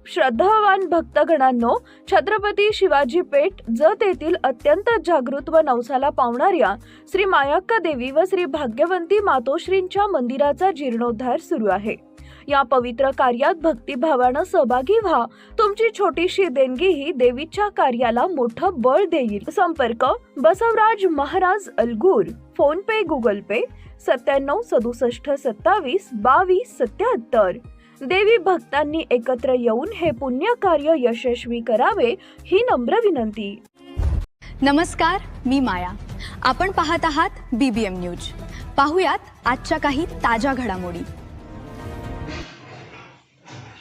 श्रद्धावान भक्तगणांनो, छत्रपती शिवाजी पेठ जत येथील अत्यंत जागृत व नवसाला पावणाऱ्या श्री मायाक्का देवी व श्री भाग्यवंती मातोश्रींच्या मंदिराचा जीर्णोद्धार सुरू आहे। या पवित्र कार्यात भक्तिभावानं सहभागी व्हा। तुमची छोटीशी देणगी ही देवीच्या कार्याला मोठं बळ देईल। संपर्क बसवराज महाराज अलगूर, फोन पे, गुगल पे 97 67 27 22 77। देवी भक्तांनी एकत्र येऊन हे पुण्य कार्य यशस्वी करावे ही नम्र विनंती। नमस्कार, मी माया। आपण पाहत आहात BBM न्यूज। पाहुयात आजच्या काही ताज्या घडामोडी।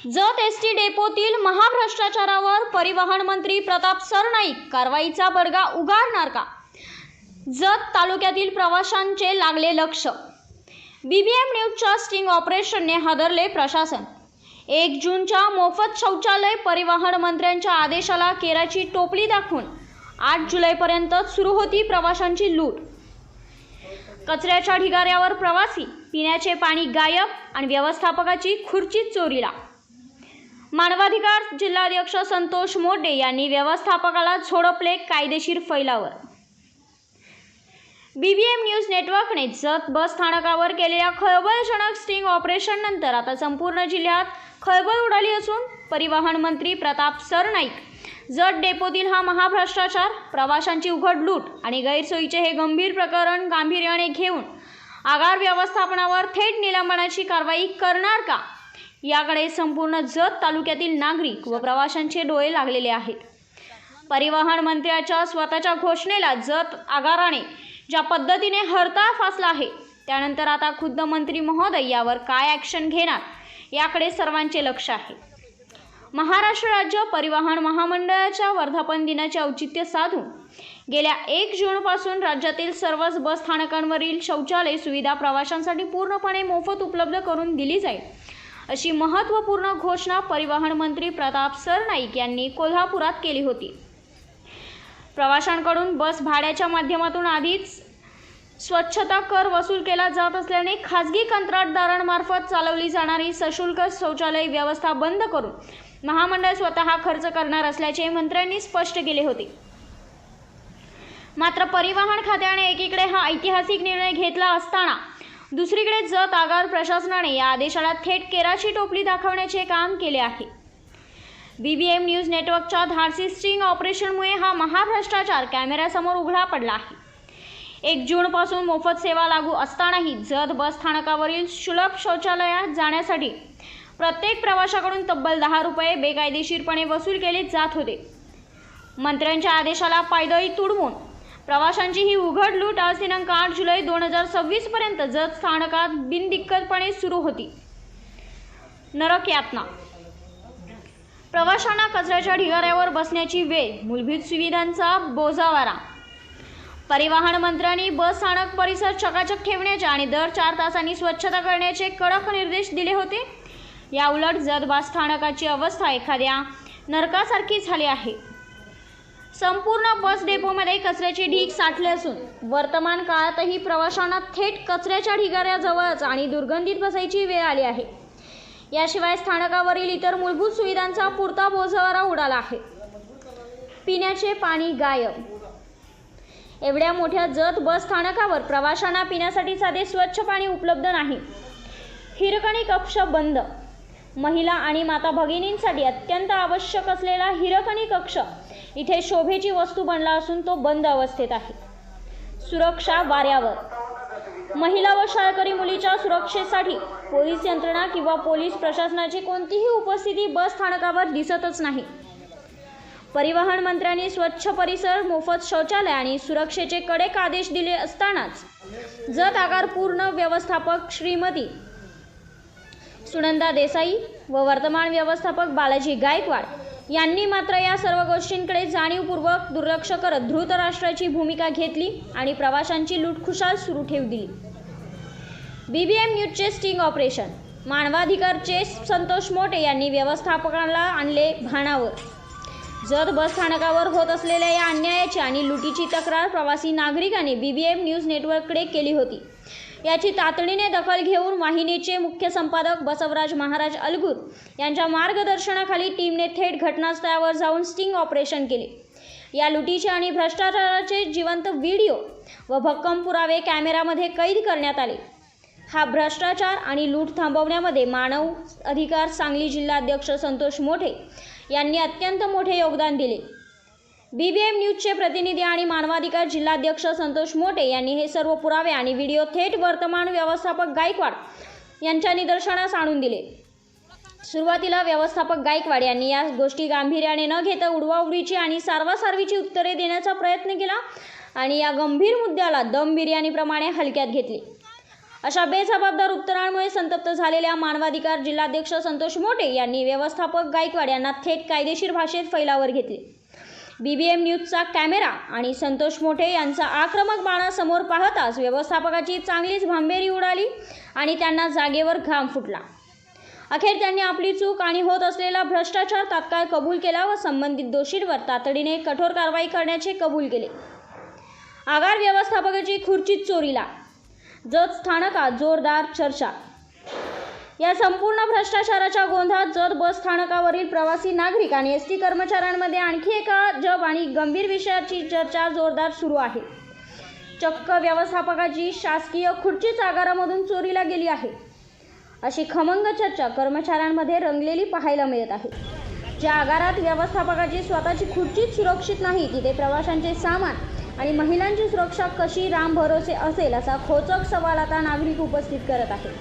जत एसटी डेपोतील महाभ्रष्टाचारावर परिवहन मंत्री प्रताप सरनाईक कारवाईचा बडगा उगारणार का? जत तालुक्यातील प्रवाशांचे लागले लक्ष। BBM न्यूजच्या स्टिंग ऑपरेशनने हादरले प्रशासन। 1 जूनच्या मोफत शौचालय परिवहन मंत्र्यांच्या आदेशाला केराची टोपली दाखवून 8 जुलैपर्यंत सुरू होती प्रवाशांची लूट। कचऱ्याच्या ढिगाऱ्यावर प्रवासी, पिण्याचे पाणी गायब आणि व्यवस्थापकाची खुर्ची चोरीला। मानवाधिकार जिल्हाध्यक्ष संतोष मोटे यांनी व्यवस्थापकाला झोडपले कायदेशीर फैलावर। BBM न्यूज नेटवर्कने जत बस स्थानकावर केलेल्या खळबळजनक स्टिंग ऑपरेशन नंतर आता संपूर्ण जिल्ह्यात खळबळ उडाली असून परिवहन मंत्री प्रताप सरनाईक जत डेपोतील हा महाभ्रष्टाचार, प्रवाशांची उघड लूट आणि गैरसोयीचे हे गंभीर प्रकरण गांभीर्याने घेऊन आगार व्यवस्थापनावर थेट निलंबनाची कारवाई करणार का, याकडे संपूर्ण जत तालुक्यातील नागरिक व प्रवाशांचे डोळे लागलेले आहेत। परिवहन मंत्र्याच्या स्वतःच्या घोषणेला जत आगाराने ज्या पद्धतीने हरताळ फासला आहे, त्यानंतर आता खुद्द मंत्री महोदय यावर काय ॲक्शन घेणार याकडे सर्वांचे लक्ष आहे। महाराष्ट्र राज्य परिवहन महामंडळाच्या वर्धापन दिनाचे औचित्य साधून गेल्या 1 जूनपासून राज्यातील सर्वच बस स्थानकांवरील शौचालय सुविधा प्रवाशांसाठी पूर्णपणे मोफत उपलब्ध करून दिली जाईल, अशी महत्त्वपूर्ण घोषणा परिवहन मंत्री प्रताप सरनाईक यांनी कोल्हापुरात केली होती। प्रवाशांकडून बस भाड्याच्या माध्यमातून आधीच स्वच्छता कर वसूल केला जात असल्याने खाजगी कंत्राटदारांमार्फत चालवली जाणारी सशुल्क शौचालय व्यवस्था बंद करून महामंडळ स्वतः खर्च करणार असल्याचे मंत्र्यांनी स्पष्ट केले होते। मात्र परिवहन खात्याने एकीकडे हा ऐतिहासिक निर्णय घेतला असताना दुसरीकडे जत आगार प्रशासनाने या आदेशाला थेट केराची टोपली दाखवण्याचे काम केले आहे। BBM न्यूज नेटवर्कच्या धाडसी स्टिंग ऑपरेशनमुळे हा महाभ्रष्टाचार कॅमेऱ्यासमोर उघडा पडला आहे। 1 जूनपासून मोफत सेवा लागू असतानाही जत बस स्थानकावरील सुलभ शौचालयात जाण्यासाठी प्रत्येक प्रवाशाकडून तब्बल 10 रुपये बेकायदेशीरपणे वसूल केले जात होते। मंत्र्यांच्या आदेशाला पायदळी तुडवून प्रवाशांची ही उघड लूट आज दिनांक 8 जुलै 2026 पर्यंत जत स्थानकात बिनदिक्कतपणे सुरू होती। नरक यातना। प्रवाशांना कचऱ्याच्या ढिगाऱ्यावर बसण्याची वेळ, मूलभूत सुविधांचा बोजावारा। परिवहन मंत्र्यांनी बस स्थानक परिसर चकाचक ठेवण्याचे आणि दर 4 तासांनी स्वच्छता करण्याचे कडक निर्देश दिले होते। या उलट जत बस स्थानकाची अवस्था एखाद्या नरकासारखी झाली आहे। संपूर्ण बस डेपोमध्ये कचऱ्याचे ढीग साठले असून वर्तमान काळातही प्रवाशांना थेट कचऱ्याच्या ढिगाऱ्याजवळच आणि दुर्गंधीत बसायची वेळ आली आहे। याशिवाय स्थानकावरील इतर मूलभूत सुविधांचा पुरता बोजवारा उडाला आहे। पिण्याचे पाणी गायब। एवढ्या मोठ्या जत बस स्थानकावर प्रवाशांना पिण्यासाठी साधे स्वच्छ पाणी उपलब्ध नाही। हिरकणी कक्ष बंद। महिला आणि माता भगिनींसाठी अत्यंत आवश्यक असलेला हिरकणी कक्ष इथे शोभेची वस्तू बनला असून तो बंद अवस्थेत आहे। सुरक्षा वाऱ्यावर। महिला व शाळकरी मुलीच्या सुरक्षेसाठी पोलीस यंत्रणा किंवा पोलीस प्रशासनाची कोणतीही उपस्थिती बस स्थानकावर दिसतच नाही। परिवहन मंत्र्यांनी स्वच्छ परिसर, मोफत शौचालय आणि सुरक्षेचे कडक आदेश दिले असतानाच जत आगार पूर्ण व्यवस्थापक श्रीमती सुनंदा देसाई व वर्तमान व्यवस्थापक बालाजी गायकवाड यांनी मात्र या सर्व गोष्टींकडे जाणीवपूर्वक दुर्लक्ष करत धृतराष्ट्राची भूमिका घेतली आणि प्रवाशांची लूट खुशाल सुरू ठेवू दिली। BBM न्यूजचे स्टिंग ऑपरेशन। मानवाधिकारचे संतोष मोटे यांनी व्यवस्थापकांना आणले भानावर। जत बस स्थानकावर होत असलेल्या या अन्यायाची आणि लुटीची तक्रार प्रवासी नागरिकांनी BBM न्यूज नेटवर्ककडे केली होती। याची तातडीने दखल घेऊन वाहिनीचे मुख्य संपादक बसवराज महाराज अलगूर यांच्या मार्गदर्शनाखाली टीमने थेट घटनास्थळावर जाऊन स्टिंग ऑपरेशन केले. या लुटीचे आणि भ्रष्टाचाराचे जिवंत व्हिडिओ व भक्कम पुरावे कॅमेऱ्यामध्ये कैद करण्यात आले. हा भ्रष्टाचार आणि लूट थांबवण्यामध्ये मानव अधिकार सांगली जिल्हाध्यक्ष संतोष मोठे यांनी अत्यंत मोठे योगदान दिले. BBM न्यूजचे प्रतिनिधी आणि मानवाधिकार जिल्हाध्यक्ष संतोष मोठे यांनी हे सर्व पुरावे आणि व्हिडिओ थेट वर्तमान व्यवस्थापक गायकवाड यांच्या निदर्शनास आणून दिले. सुरुवातीला व्यवस्थापक गायकवाड यांनी या गोष्टी गांभीर्याने न घेता उडवाउडवीची आणि सारवासारवीची उत्तरे देण्याचा प्रयत्न केला आणि या गंभीर मुद्द्याला दम बिर्याणीप्रमाणे हलक्यात घेतले. अशा बेजबाबदार उत्तरांमुळे संतप्त झालेल्या मानवाधिकार जिल्हाध्यक्ष संतोष मोठे यांनी व्यवस्थापक गायकवाड यांना थेट कायदेशीर भाषेत फैलावर घेतले. BBM न्यूजचा कॅमेरा आणि संतोष मोठे यांचा आक्रमक बाणा समोर पाहताच व्यवस्थापकाची चांगलीच भांबेरी उडाली आणि त्यांना जागेवर घाम फुटला. अखेर त्यांनी आपली चूक आणि होत असलेला भ्रष्टाचार तात्काळ कबूल केला व संबंधित दोषींवर तातडीने कठोर कारवाई करण्याचे कबूल केले. आगार व्यवस्थापकाची खुर्चीत चोरीला जत स्थानकात जोरदार चर्चा. या संपूर्ण भ्रष्टाचाराच्या गोंधळात जत बस स्थानकावरील प्रवासी नागरिक आणि ST कर्मचाऱ्यांमध्ये आणखी एका अजब आणि गंभीर विषयाची चर्चा जोरदार सुरू आहे. चक्क व्यवस्थापकाची शासकीय खुर्चीच आगारामधून चोरीला गेली आहे अशी खमंग चर्चा कर्मचाऱ्यांमध्ये रंगलेली पाहायला मिळत आहे. ज्या आगारात व्यवस्थापकाची स्वतःची खुर्चीच सुरक्षित नाही तिथे प्रवाशांचे सामान आणि महिलांची सुरक्षा कशी राम भरोसे असेल असा खोचक सवाल आता नागरिक उपस्थित करत आहेत.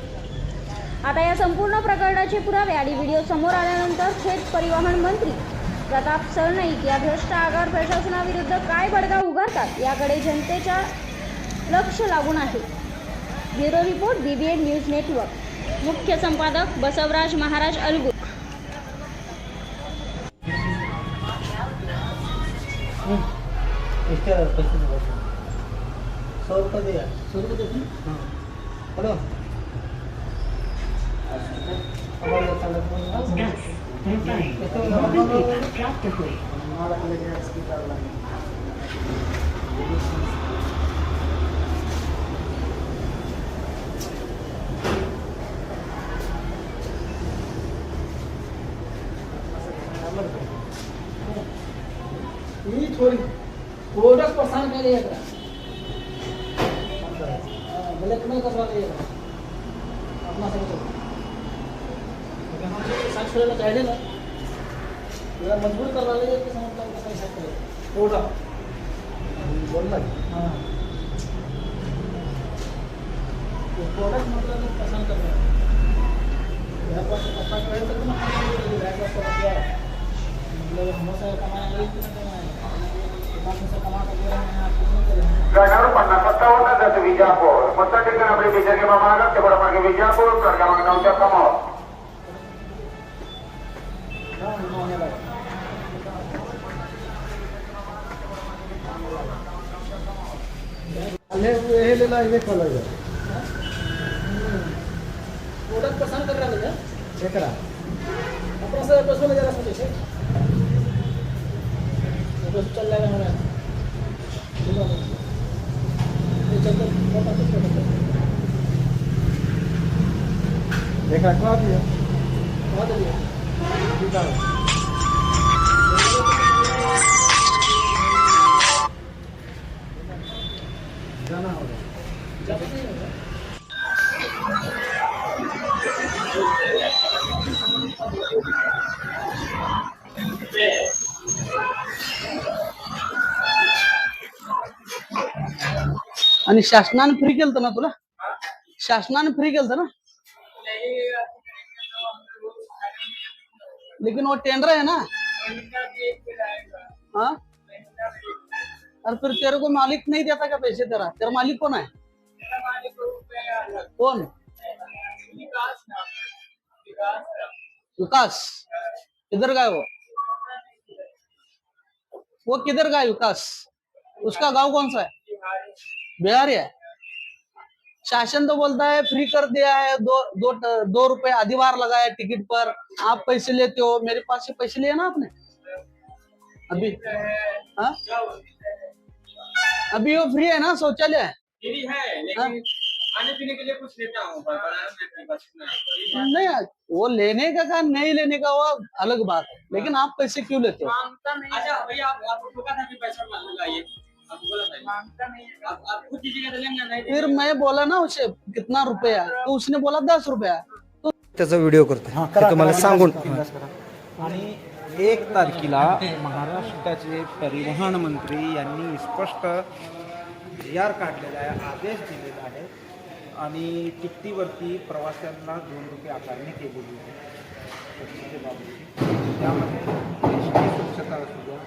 आता या संपूर्ण प्रकरणाचे पुरावे आणि व्हिडिओ समोर आल्यानंतर थेट परिवहन मंत्री प्रताप सरनाईक या भ्रष्ट आगार प्रशासनाविरुद्ध काय बडगा उगारतात याकडे जनतेच्या लक्ष लागून आहे. Bureau report BBM news network. मुख्य संपादक बसवराज महाराज अलगूर. हेलो प्राप्त हुए. ये थोड़ी प्रोडक्ट परेशान कर रही है ब्लैकमेल करवा रही है अपना सब साक्ष करायला चाहेल ना तुला मजबूर करवा रही है कि समजता है कैसा साक्ष करे प्रोडक्ट बोलना हां तो प्रोडक्ट मतलब परेशान कर रहा है यहां पर अपना करे तो ना बैक वाला सब किया मतलब हमेशा कमाया नहीं कि ना गडावर 50-57 जात विजापूर मोठा ठिकाण आपले बिजरगे मामाला तेवढा मागे विजापूर क्रमांक 9च्या समोर ये ले ला ये खोला है प्रोडक्ट पसंद कर रहा है एकरा अपना से पैसा ले जरा से तो चल रहा है हमारा ये चलते बहुत अच्छा है देखा क्या दिया बहुत दिया ठीक है जाना होगा जब नहीं होगा आणि शासनाने फ्री केलं ना तुला शासनाने फ्री केलं ना लेकिन वो टेंडर है ना हाँ और फिर तेरे को मालिक नहीं देता क्या पैसे तेरा मालिक कौन है कौन विकास किधर गए वो किधर गया विकास उसका गांव कौन सा है बिहारी है शासन तो बोलता है फ्री कर दिया है दो रुपए अधिभार लगाया टिकट पर आप पैसे लेते हो मेरे पास से पैसे लिए ना आपने अभी हाँ अभी वो फ्री है ना शौचालय फ्री है लेकिन खाने पीने के लिए कुछ लेता हूँ पर बनाना मैं अपनी बस में नहीं, वो लेने का नहीं लेने का वो अलग बात है, लेकिन आप पैसे क्यों लेते हो? मांगता नहीं। अच्छा भैया आपको ठोका था कि पैसा लगाइए, आप बोला था मांगता नहीं है, आप खुद दीजिएगा तो लेंगे नहीं। फिर मैं बोला ना उसे कितना रुपया, तो उसने बोला 10 रुपया। त्याचा व्हिडिओ करतो ते तुम्हाला सांगून आणि 1 तारखेला महाराष्ट्राचे परिवहन मंत्री यांनी स्पष्ट GR काढलेला आहे, आदेश दिलेला आहे आणि तिकीटीवरती प्रवाशांना 2 रुपये आकारणी केलेली आहे स्वच्छतेबाबतची. त्यामध्ये एसटी स्वच्छता असू द्या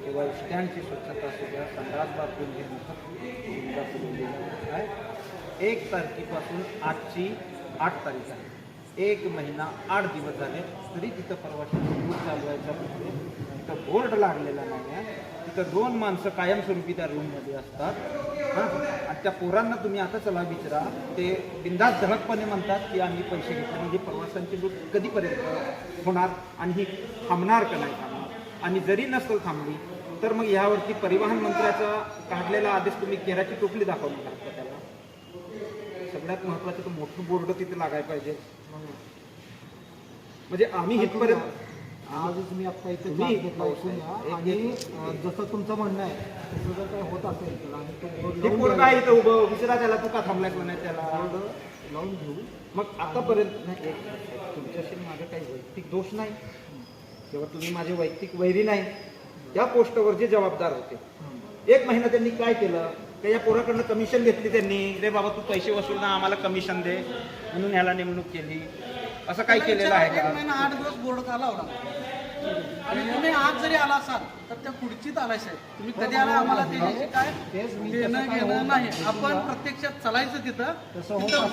किंवा स्टँडची स्वच्छता असू द्या, संडास बाथरूम हे मोफत सुविधा पुरवलेली आहे. 1 तारखेपासून आजची 8 तारीख आहे, 1 महिना 8 दिवस झाले तरी तिथं प्रवाशांची रूट चालवायचा प्रश्न, तिथं बोर्ड लागलेला नाही आहे. तिथं 2 माणसं कायमस्वरूपी त्या रूममध्ये असतात. हां, आणि त्या पोरांना तुम्ही आता चला विचारा, ते बिनधास्त धडकपणे म्हणतात की आम्ही पैसे घेतो. म्हणजे प्रवासांची लूट कधीपर्यंत होणार आणि ही थांबणार का नाही थांबणार? आणि जरी नसेल थांबली तर मग ह्यावरती परिवहन मंत्र्याचा काढलेला आदेश तुम्ही केराची टोपली दाखवणार आहात का त्याला? सगळ्यात महत्त्वाचं तर मोठं बोर्ड तिथे लागायला पाहिजे. म्हणजे आम्ही इथपर्यंत आजच मी आता इथे आणि जसं तुमचं म्हणणं आहे तसं जर काही होत असेल तर आम्ही तो बोर्ड हे पोरं काय इथं उभं विचारा त्याला, तू का थांबलाय का नाही त्याला लावून घेऊ. मग आतापर्यंत नाही, तुमच्याशी माझं काही वैयक्तिक दोष नाही किंवा तुम्ही माझे वैयक्तिक वैरी नाही. त्या पोस्टवर जे जबाबदार होते 1 महिना त्यांनी काय केलं, त्या या पोराकडनं कमिशन घेतली त्यांनी, रे बाबा तू पैसे वसूल ना आम्हाला कमिशन दे म्हणून ह्याला नेमणूक केली. असं काही केलेलं आहे का? 1 महिना 8 दिवस बोर्ड का लावला आणि तुम्ही आज जरी आला असाल तर त्या पुढचीच आलाय साहेब. तुम्ही कधी आला आम्हाला त्याच्याशी काय देणं घेणं नाही. आपण प्रत्यक्षात चालायचं तिथं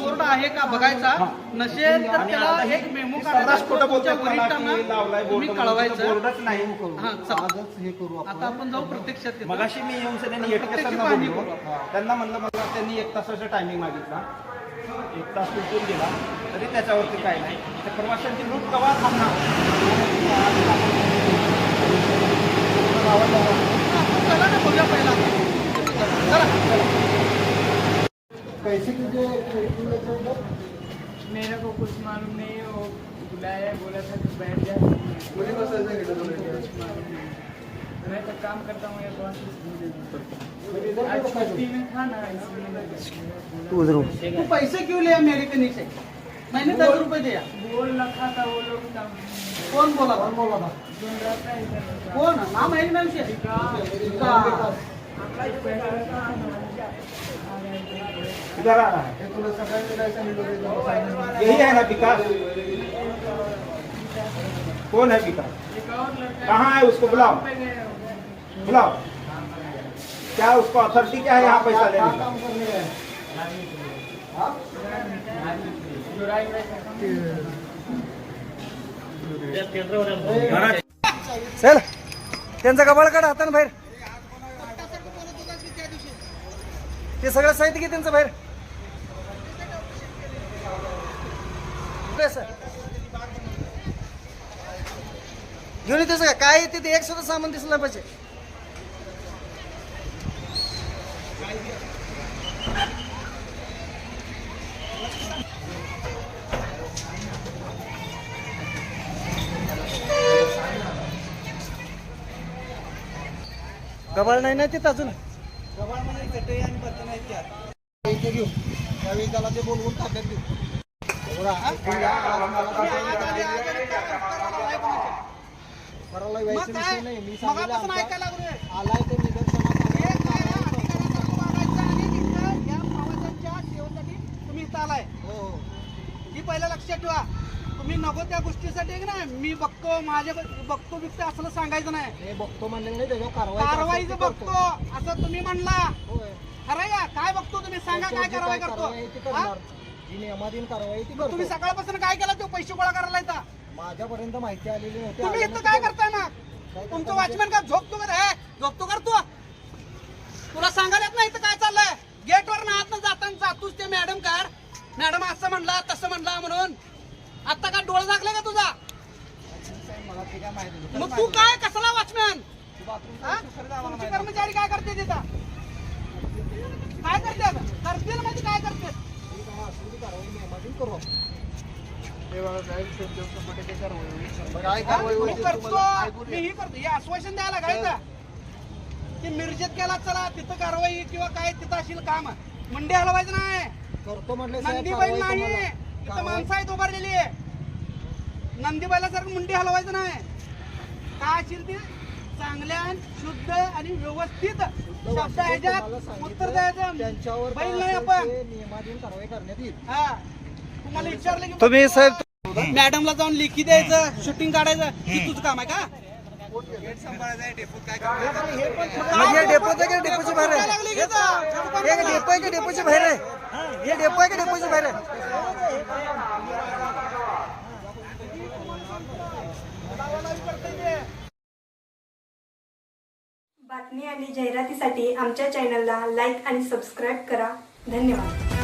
बोर्ड आहे का बघायचा, नसेल तर त्याला एक मेमो काढायचा, खोटं बोलतोय वरिष्ठांना लावलाय तुम्ही बोर्ड, कळवायचं. बोर्डच नाही. हा, चला. आजच हे करू आपण. आता आपण जाऊ प्रत्यक्षात तिथं. मगाशी मी येऊन त्यांनी प्रत्यक्ष पाहणी करू. त्यांना म्हणलं मला त्यांनी 1 तासाचा टायमिंग मागितला, 1 तास उलटून गेला तरी त्याच्यावरती काय नाही. त्या प्रवाशांची लूट कवा चला ना बघूया पहिला. चला. पैसे किती मेरे को कुछ मालूम नहीं है, वो बुलाया बोला था कि बैठ जा, मुझे बस ऐसे मैं तो काम करता हूँ आज छुट्टी में था ना इसलिए तू पैसे क्यों लिया मेरे कनी से? मैंने 10 रुपए दिया. बोल रखा था वो लोग था, कौन बोला था? सुन रहा था इधर कौन नाम है ना उसे? इधर आ रहा है, यही है ना विकास? कौन है विकास? एक और लड़का कहाँ है? उसको बुलाओ, पे गए बुलाओ. क्या उसको अथॉरिटी क्या है यहाँ पैसा लेने की? काम करने गए? जुराई में चल त्यांचा कबाळ काढा हातानं बाहेर, ते सगळं साहित्य घे त्यांचं बाहेर. घेऊन येते सगळं काय येते ते, एक सुद्धा सामान दिसलं पाहिजे. कबाळ नाही ना तिथं अजून. पैसे घेऊ त्यावेळी त्याला ते बोलवून ताब्यात घेऊ. करायला यायचा विषय नाही. मी सांगितलं आलाय ते तुम्ही इथं आलाय ही पहिलं लक्षात ठेवा. तुम्ही नको त्या गोष्टीसाठी ना मी बघतो माझ्या बघतो बिकतो असं सांगायचं नाही. हे बघतो म्हणलं नाही त्याच्यावर कारवाईचं बघतो असं तुम्ही म्हणला. खरंय का? काय बघतो तुम्ही सांगा, काय कारवाई करतो? जी नियमाधीन कारवाई ती मग तुम्ही करतो. सकाळपासून काय केलं? तो पैसे गोळा करायला येता. माझ्यापर्यंत माहिती आलेली नव्हती. तुम्ही इथं काय करताय ना? तुमचं वॉचमॅन का झोपतो का रे? झोपतो करतो? तुला सांगायला येत नाही इथं काय चाललंय? गेटवर ना आत जाताना जातोच ते मॅडम कर, मॅडम असं म्हणला तसं म्हणला म्हणून. आता का डोळा लागला का तुझा? मला ते काय माहिती नाही. मग तू काय कसला वॉचमॅन? तुमचे कर्मचारी काय करते तिथं? काय करते? करतील म्हणजे काय करते? कायदेशीर कारवाई नियमाधीन करू आपण. हे बघा साहेब, 100% कारवाई होईल. काय कारवाई होईल ते तुम्हाला ऐकून घ्या. मीही करतो. हे आश्वासन द्यायला काय की मिरजेत केला चला तिथं कारवाई किंवा काय तिथं असेल काम मंडी हलवायचं नाही. करतो म्हटले साहेब, नंदी कारवाई बैल नाही तुम्हाला. तिथं माणसं आहेत उभारलेली आहे. नंदी बैलासारखं मुंडी हलवायचं नाही. काय असेल ते चांगल्या शुद्ध आणि व्यवस्थित शब्द ह्याच्यात उत्तर द्यायचं. त्यांच्यावर बैल नाही आपण. नियमाधीन कारवाई करण्यात येईल. हा तुम्हाला विचारलं की तुम्ही साहेब मॅडमला जाऊन लेखी द्यायचं, शूटिंग काढायचं हे तुझं काम आहे का? म्हणजे डेपोचं की डेपोची बाहेर आहे? हे डेपो आहे की डेपोची बाहेर आहे? हे डेपो आहे की डेपोची बाहेर आहे? बातमी आणि जाहिरातीसाठी आमच्या चॅनलला लाईक आणि सबस्क्राईब करा. धन्यवाद.